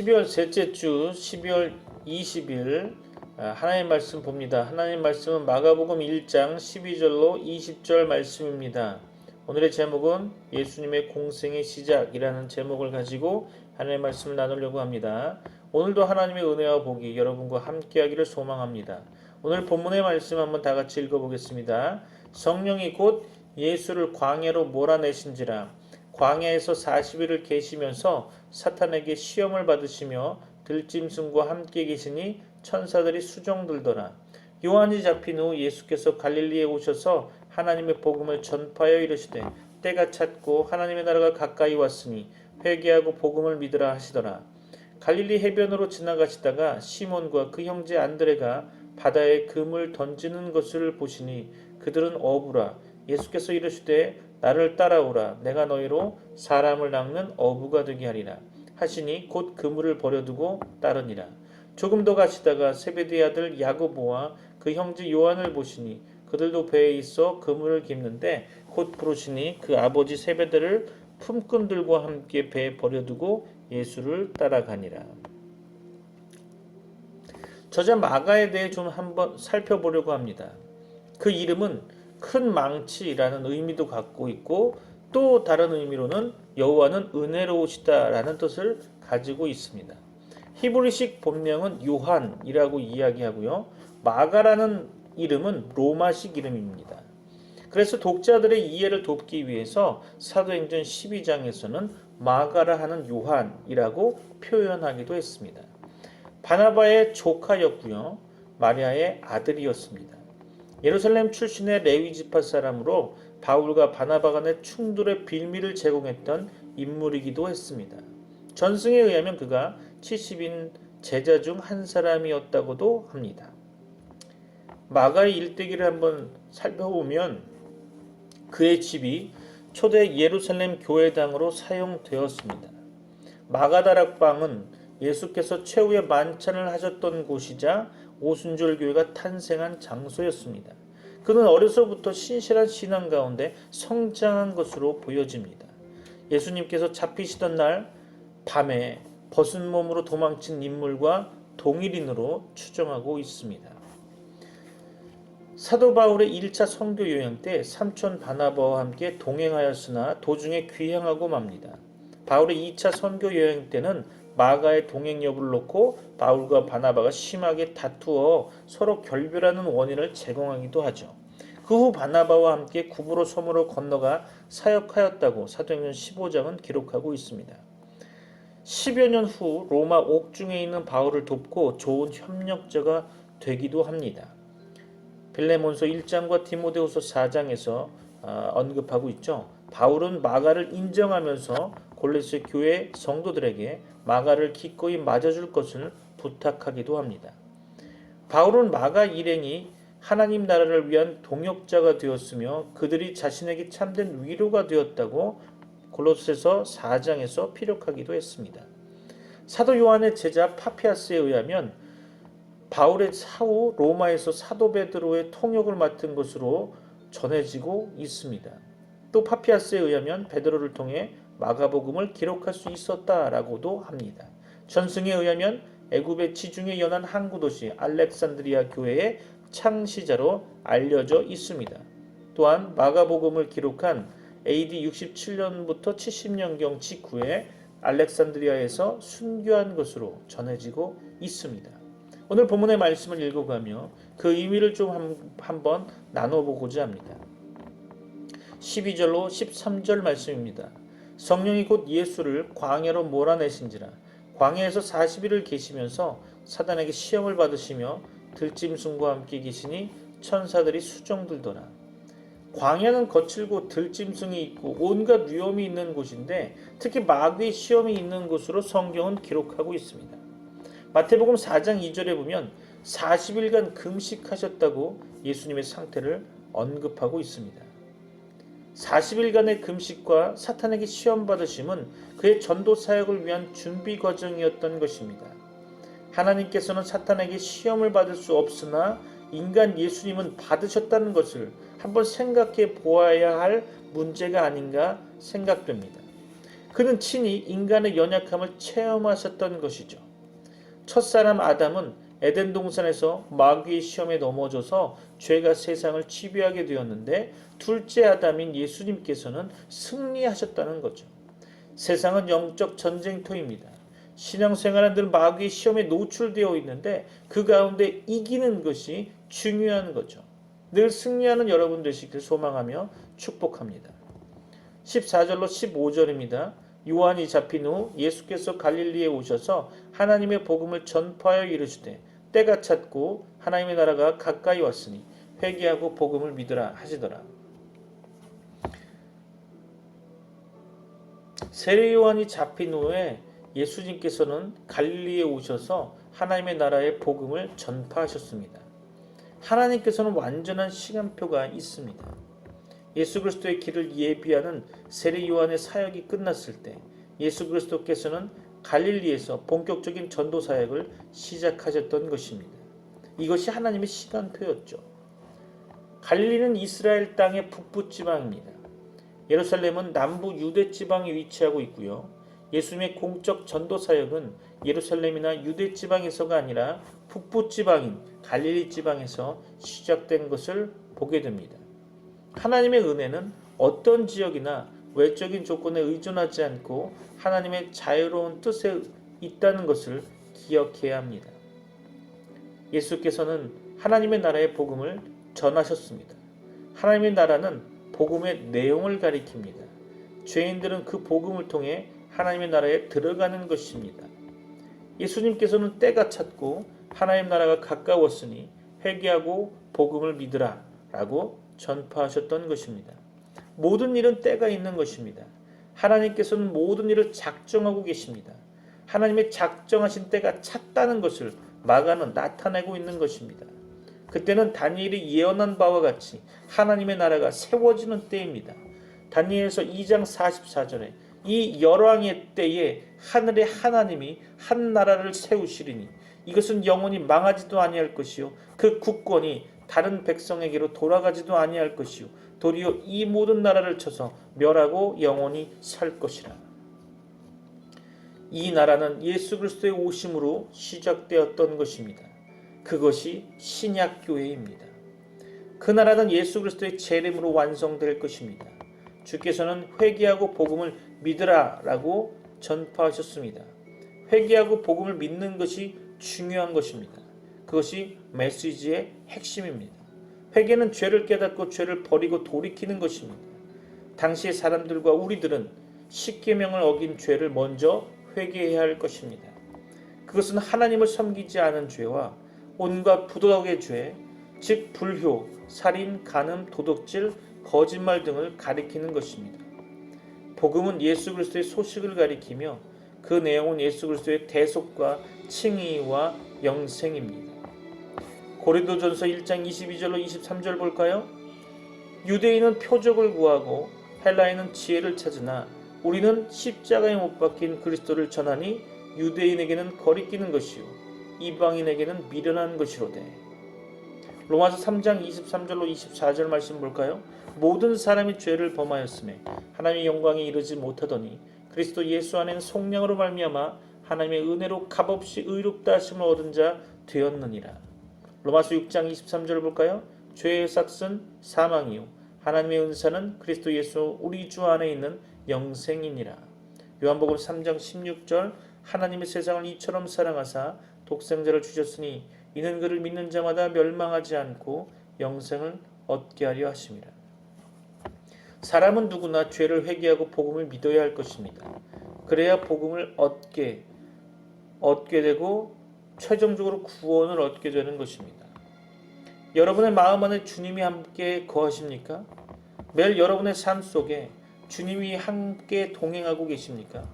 12월 셋째 주 12월 20일 하나님 말씀 봅니다. 하나님 말씀은 마가복음 1장 12절로 20절 말씀입니다. 오늘의 제목은 예수님의 공생의 시작이라는 제목을 가지고 하나님의 말씀을 나누려고 합니다. 오늘도 하나님의 은혜와 복이 여러분과 함께하기를 소망합니다. 오늘 본문의 말씀 한번 다 같이 읽어보겠습니다. 성령이 곧 예수를 광야로 몰아내신지라 광야에서 40일을 계시면서 사탄에게 시험을 받으시며 들짐승과 함께 계시니 천사들이 수종들더라. 요한이 잡힌 후 예수께서 갈릴리에 오셔서 하나님의 복음을 전파하여 이르시되 때가 찼고 하나님의 나라가 가까이 왔으니 회개하고 복음을 믿으라 하시더라. 갈릴리 해변으로 지나가시다가 시몬과 그 형제 안드레가 바다에 금을 던지는 것을 보시니 그들은 어부라. 예수께서 이르시되 나를 따라오라. 내가 너희로 사람을 낚는 어부가 되게 하리라 하시니 곧 그물을 버려두고 따르니라. 조금 더 가시다가 세베대의 아들 야고보와 그 형제 요한을 보시니 그들도 배에 있어 그물을 깁는데 곧 부르시니 그 아버지 세베대를 품꾼들과 함께 배에 버려두고 예수를 따라가니라. 저자 마가에 대해 좀 한번 살펴보려고 합니다. 그 이름은 큰 망치라는 의미도 갖고 있고 또 다른 의미로는 여호와는 은혜로우시다라는 뜻을 가지고 있습니다. 히브리식 본명은 요한이라고 이야기하고요. 마가라는 이름은 로마식 이름입니다. 그래서 독자들의 이해를 돕기 위해서 사도행전 12장에서는 마가라 하는 요한이라고 표현하기도 했습니다. 바나바의 조카였고요. 마리아의 아들이었습니다. 예루살렘 출신의 레위 지파 사람으로 바울과 바나바 간의 충돌의 빌미를 제공했던 인물이기도 했습니다. 전승에 의하면 그가 70인 제자 중 한 사람이었다고도 합니다. 마가의 일대기를 한번 살펴보면 그의 집이 초대 예루살렘 교회당으로 사용되었습니다. 마가다락방은 예수께서 최후의 만찬을 하셨던 곳이자 오순절 교회가 탄생한 장소였습니다. 그는 어려서부터 신실한 신앙 가운데 성장한 것으로 보여집니다. 예수님께서 잡히시던 날 밤에 벗은 몸으로 도망친 인물과 동일인으로 추정하고 있습니다. 사도 바울의 1차 선교 여행 때 삼촌 바나바와 함께 동행하였으나 도중에 귀향하고 맙니다. 바울의 2차 선교 여행 때는 마가의 동행 여부를 놓고 바울과 바나바가 심하게 다투어 서로 결별하는 원인을 제공하기도 하죠. 그 후 바나바와 함께 구브로 섬으로 건너가 사역하였다고 사도행전 15장은 기록하고 있습니다. 10여 년 후 로마 옥중에 있는 바울을 돕고 좋은 협력자가 되기도 합니다. 빌레몬서 1장과 디모데후서 4장에서 언급하고 있죠. 바울은 마가를 인정하면서 골로새 교회 성도들에게 마가를 기꺼이 맞아줄 것을 부탁하기도 합니다. 바울은 마가 일행이 하나님 나라를 위한 동역자가 되었으며 그들이 자신에게 참된 위로가 되었다고 골로새서 4장에서 피력하기도 했습니다. 사도 요한의 제자 파피아스에 의하면 바울의 사후 로마에서 사도 베드로의 통역을 맡은 것으로 전해지고 있습니다. 또 파피아스에 의하면 베드로를 통해 마가복음을 기록할 수 있었다라고도 합니다. 전승에 의하면 애굽의 지중해 연안 항구 도시 알렉산드리아 교회의 창시자로 알려져 있습니다. 또한 마가복음을 기록한 AD 67년부터 70년경 직후에 알렉산드리아에서 순교한 것으로 전해지고 있습니다. 오늘 본문의 말씀을 읽어가며 그 의미를 좀 한번 나눠보고자 합니다. 12절로 13절 말씀입니다. 성령이 곧 예수를 광야로 몰아내신지라 광야에서 40일을 계시면서 사단에게 시험을 받으시며 들짐승과 함께 계시니 천사들이 수종들더라. 광야는 거칠고 들짐승이 있고 온갖 위험이 있는 곳인데 특히 마귀의 시험이 있는 곳으로 성경은 기록하고 있습니다. 마태복음 4장 2절에 보면 40일간 금식하셨다고 예수님의 상태를 언급하고 있습니다. 40일간의 금식과 사탄에게 시험받으심은 그의 전도 사역을 위한 준비 과정이었던 것입니다. 하나님께서는 사탄에게 시험을 받을 수 없으나 인간 예수님은 받으셨다는 것을 한번 생각해 보아야 할 문제가 아닌가 생각됩니다. 그는 친히 인간의 연약함을 체험하셨던 것이죠. 첫사람 아담은 에덴 동산에서 마귀의 시험에 넘어져서 죄가 세상을 지배하게 되었는데 둘째 아담인 예수님께서는 승리하셨다는 거죠. 세상은 영적 전쟁터입니다. 신앙생활은 늘 마귀의 시험에 노출되어 있는데 그 가운데 이기는 것이 중요한 거죠. 늘 승리하는 여러분 되시길 소망하며 축복합니다. 14절로 15절입니다. 요한이 잡힌 후 예수께서 갈릴리에 오셔서 하나님의 복음을 전파하여 이르시되 때가 찼고 하나님의 나라가 가까이 왔으니 회개하고 복음을 믿으라 하시더라. 세례 요한이 잡힌 후에 예수님께서는 갈릴리에 오셔서 하나님의 나라의 복음을 전파하셨습니다. 하나님께서는 완전한 시간표가 있습니다. 예수 그리스도의 길을 예비하는 세례 요한의 사역이 끝났을 때 예수 그리스도께서는 갈릴리에서 본격적인 전도 사역을 시작하셨던 것입니다. 이것이 하나님의 시간표였죠. 갈릴리는 이스라엘 땅의 북부 지방입니다. 예루살렘은 남부 유대 지방에 위치하고 있고요. 예수님의 공적 전도 사역은 예루살렘이나 유대 지방에서가 아니라 북부 지방인 갈릴리 지방에서 시작된 것을 보게 됩니다. 하나님의 은혜는 어떤 지역이나 외적인 조건에 의존하지 않고 하나님의 자유로운 뜻에 있다는 것을 기억해야 합니다. 예수께서는 하나님의 나라의 복음을 전하셨습니다. 하나님의 나라는 복음의 내용을 가리킵니다. 죄인들은 그 복음을 통해 하나님의 나라에 들어가는 것입니다. 예수님께서는 때가 찼고 하나님 나라가 가까웠으니 회개하고 복음을 믿으라 라고 전파하셨던 것입니다. 모든 일은 때가 있는 것입니다. 하나님께서는 모든 일을 작정하고 계십니다. 하나님의 작정하신 때가 찼다는 것을 마가는 나타내고 있는 것입니다. 그때는 다니엘이 예언한 바와 같이 하나님의 나라가 세워지는 때입니다. 다니엘서 2장 44절에 이 열왕의 때에 하늘의 하나님이 한 나라를 세우시리니 이것은 영원히 망하지도 아니할 것이요 그 국권이 다른 백성에게로 돌아가지도 아니할 것이요 도리어 이 모든 나라를 쳐서 멸하고 영원히 살 것이라. 이 나라는 예수 그리스도의 오심으로 시작되었던 것입니다. 그것이 신약교회입니다. 그 나라는 예수 그리스도의 재림으로 완성될 것입니다. 주께서는 회개하고 복음을 믿으라 라고 전파하셨습니다. 회개하고 복음을 믿는 것이 중요한 것입니다. 그것이 메시지의 핵심입니다. 회개는 죄를 깨닫고 죄를 버리고 돌이키는 것입니다. 당시의 사람들과 우리들은 십계명을 어긴 죄를 먼저 회개해야 할 것입니다. 그것은 하나님을 섬기지 않은 죄와 온갖 부도덕의 죄, 즉 불효, 살인, 간음, 도둑질, 거짓말 등을 가리키는 것입니다. 복음은 예수 그리스도의 소식을 가리키며 그 내용은 예수 그리스도의 대속과 칭의와 영생입니다. 고린도전서 1장 22절로 23절 볼까요? 유대인은 표적을 구하고 헬라인은 지혜를 찾으나 우리는 십자가에 못 박힌 그리스도를 전하니 유대인에게는 거리끼는 것이요 이방인에게는 미련한 것이로되. 로마서 3장 23절로 24절 말씀 볼까요? 모든 사람이 죄를 범하였음에 하나님의 영광에 이르지 못하더니 그리스도 예수 안에는 속량으로 말미암아 하나님의 은혜로 값없이 의롭다 하심을 얻은 자 되었느니라. 로마서 6장 23절을 볼까요? 죄의 삭은 사망이요 하나님의 은사는 그리스도 예수 우리 주 안에 있는 영생이니라. 요한복음 3장 16절 하나님의 세상을 이처럼 사랑하사 독생자를 주셨으니 이는 그를 믿는 자마다 멸망하지 않고 영생을 얻게 하려 하심이라. 사람은 누구나 죄를 회개하고 복음을 믿어야 할 것입니다. 그래야 복음을 얻게 되고 최종적으로 구원을 얻게 되는 것입니다. 여러분의 마음 안에 주님이 함께 거하십니까? 매일 여러분의 삶 속에 주님이 함께 동행하고 계십니까?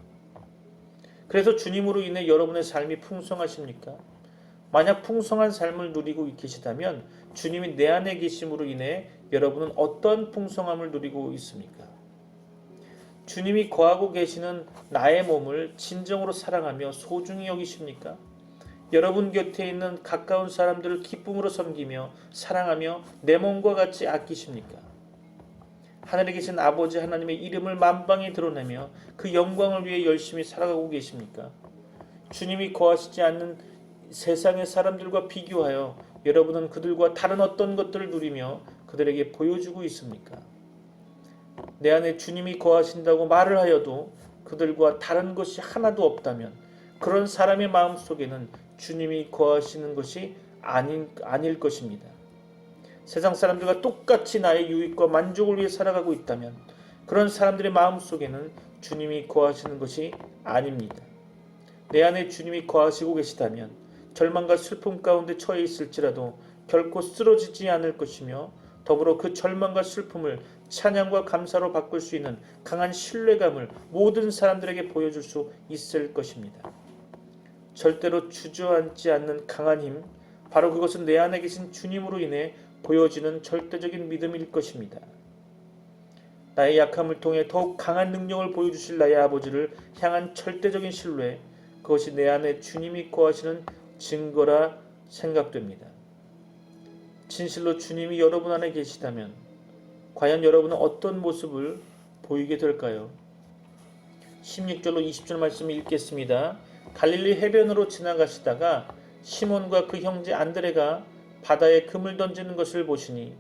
그래서 주님으로 인해 여러분의 삶이 풍성하십니까? 만약 풍성한 삶을 누리고 계시다면 주님이 내 안에 계심으로 인해 여러분은 어떤 풍성함을 누리고 있습니까? 주님이 거하고 계시는 나의 몸을 진정으로 사랑하며 소중히 여기십니까? 여러분 곁에 있는 가까운 사람들을 기쁨으로 섬기며 사랑하며 내 몸과 같이 아끼십니까? 하늘에 계신 아버지 하나님의 이름을 만방에 드러내며 그 영광을 위해 열심히 살아가고 계십니까? 주님이 거하시지 않는 세상의 사람들과 비교하여 여러분은 그들과 다른 어떤 것들을 누리며 그들에게 보여주고 있습니까? 내 안에 주님이 거하신다고 말을 하여도 그들과 다른 것이 하나도 없다면 그런 사람의 마음속에는 주님이 거하시는 것이 아닐 것입니다. 세상 사람들과 똑같이 나의 유익과 만족을 위해 살아가고 있다면 그런 사람들의 마음속에는 주님이 거하시는 것이 아닙니다. 내 안에 주님이 거하시고 계시다면 절망과 슬픔 가운데 처해 있을지라도 결코 쓰러지지 않을 것이며 더불어 그 절망과 슬픔을 찬양과 감사로 바꿀 수 있는 강한 신뢰감을 모든 사람들에게 보여줄 수 있을 것입니다. 절대로 주저앉지 않는 강한 힘, 바로 그것은 내 안에 계신 주님으로 인해 보여지는 절대적인 믿음일 것입니다. 나의 약함을 통해 더욱 강한 능력을 보여주실 나의 아버지를 향한 절대적인 신뢰, 그것이 내 안에 주님이 거하시는 증거라 생각됩니다. 진실로 주님이 여러분 안에 계시다면 과연 여러분은 어떤 모습을 보이게 될까요? 16절로 20절 말씀을 읽겠습니다. 갈릴리 해변으로 지나가시다가 시몬과 그 형제 안드레가 바다에 금을 던지는 것을 보시니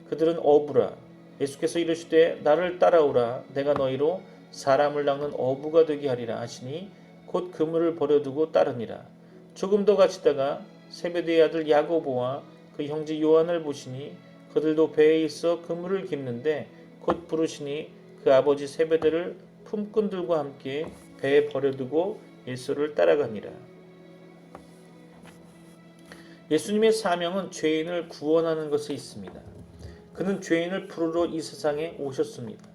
그들은 어부라. 예수께서 이르시되 나를 따라오라. 내가 너희로 사람을 낚는 어부가 되게 하리라 하시니 곧 그물을 버려두고 따르니라. 조금 더 가시다가 세베대의 아들 야고보와 그 형제 요한을 보시니 그들도 배에 있어 그물을 깁는데 곧 부르시니 그 아버지 세베대를 품꾼들과 함께 배에 버려두고 예수를 따라가니라. 예수님의 사명은 죄인을 구원하는 것에 있습니다. 그는 죄인을 부르러 이 세상에 오셨습니다.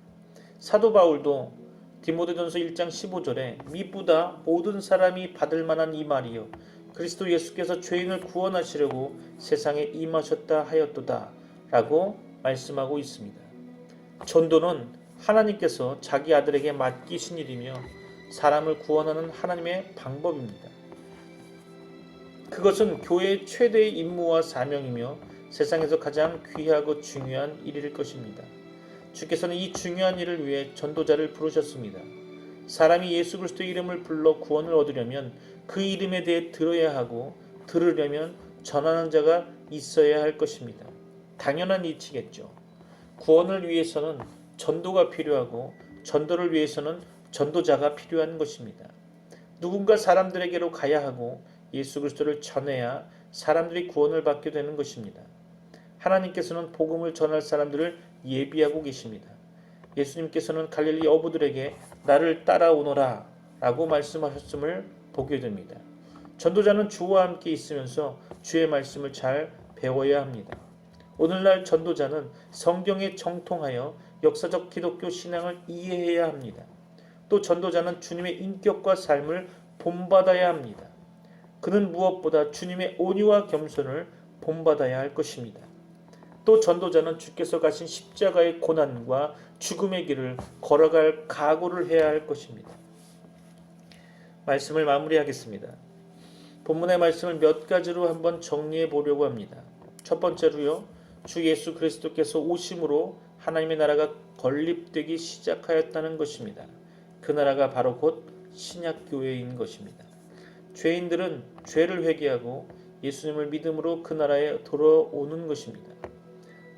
사도 바울도 디모데전서 1장 15절에 미쁘다 모든 사람이 받을 만한 이 말이요 그리스도 예수께서 죄인을 구원하시려고 세상에 임하셨다 하였도다 라고 말씀하고 있습니다. 전도는 하나님께서 자기 아들에게 맡기신 일이며 사람을 구원하는 하나님의 방법입니다. 그것은 교회의 최대의 임무와 사명이며 세상에서 가장 귀하고 중요한 일일 것입니다. 주께서는 이 중요한 일을 위해 전도자를 부르셨습니다. 사람이 예수 그리스도의 이름을 불러 구원을 얻으려면 그 이름에 대해 들어야 하고 들으려면 전하는 자가 있어야 할 것입니다. 당연한 이치겠죠. 구원을 위해서는 전도가 필요하고 전도를 위해서는 전도자가 필요한 것입니다. 누군가 사람들에게로 가야 하고 예수 그리스도를 전해야 사람들이 구원을 받게 되는 것입니다. 하나님께서는 복음을 전할 사람들을 예비하고 계십니다. 예수님께서는 갈릴리 어부들에게 나를 따라오너라 라고 말씀하셨음을 보게 됩니다. 전도자는 주와 함께 있으면서 주의 말씀을 잘 배워야 합니다. 오늘날 전도자는 성경에 정통하여 역사적 기독교 신앙을 이해해야 합니다. 또 전도자는 주님의 인격과 삶을 본받아야 합니다. 그는 무엇보다 주님의 온유와 겸손을 본받아야 할 것입니다. 또 전도자는 주께서 가신 십자가의 고난과 죽음의 길을 걸어갈 각오를 해야 할 것입니다. 말씀을 마무리하겠습니다. 본문의 말씀을 몇 가지로 한번 정리해 보려고 합니다. 첫 번째로요. 주 예수 그리스도께서 오심으로 하나님의 나라가 건립되기 시작하였다는 것입니다. 그 나라가 바로 곧 신약교회인 것입니다. 죄인들은 죄를 회개하고 예수님을 믿음으로 그 나라에 돌아오는 것입니다.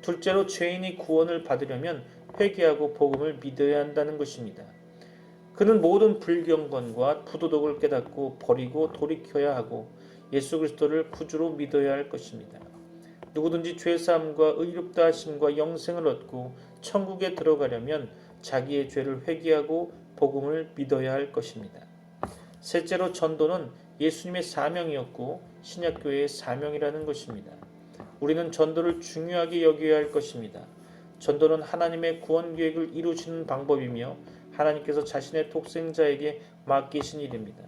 둘째로 죄인이 구원을 받으려면 회개하고 복음을 믿어야 한다는 것입니다. 그는 모든 불경건과 부도덕을 깨닫고 버리고 돌이켜야 하고 예수 그리스도를 구주로 믿어야 할 것입니다. 누구든지 죄사함과 의롭다 하심과 영생을 얻고 천국에 들어가려면 자기의 죄를 회개하고 복음을 믿어야 할 것입니다. 셋째로 전도는 예수님의 사명이었고 신약교회의 사명이라는 것입니다. 우리는 전도를 중요하게 여겨야 할 것입니다. 전도는 하나님의 구원 계획을 이루시는 방법이며 하나님께서 자신의 독생자에게 맡기신 일입니다.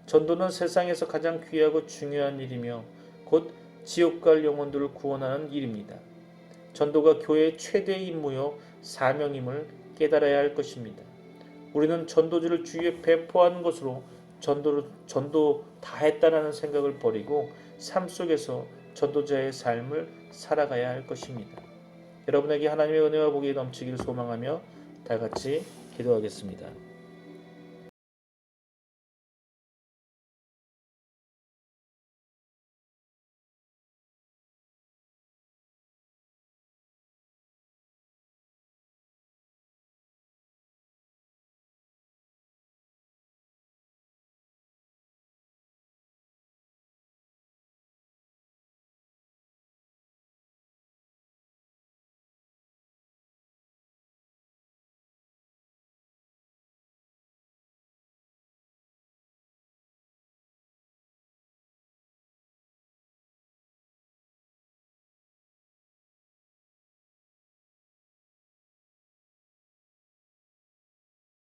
전도는 세상에서 가장 귀하고 중요한 일이며 곧 지옥 갈 영혼들을 구원하는 일입니다. 전도가 교회의 최대의 임무요 사명임을 깨달아야 할 것입니다. 우리는 전도지를 주위에 배포하는 것으로 전도 다 했다라는 생각을 버리고 삶 속에서 전도자의 삶을 살아가야 할 것입니다. 여러분에게 하나님의 은혜와 복이 넘치기를 소망하며 다 같이 기도하겠습니다.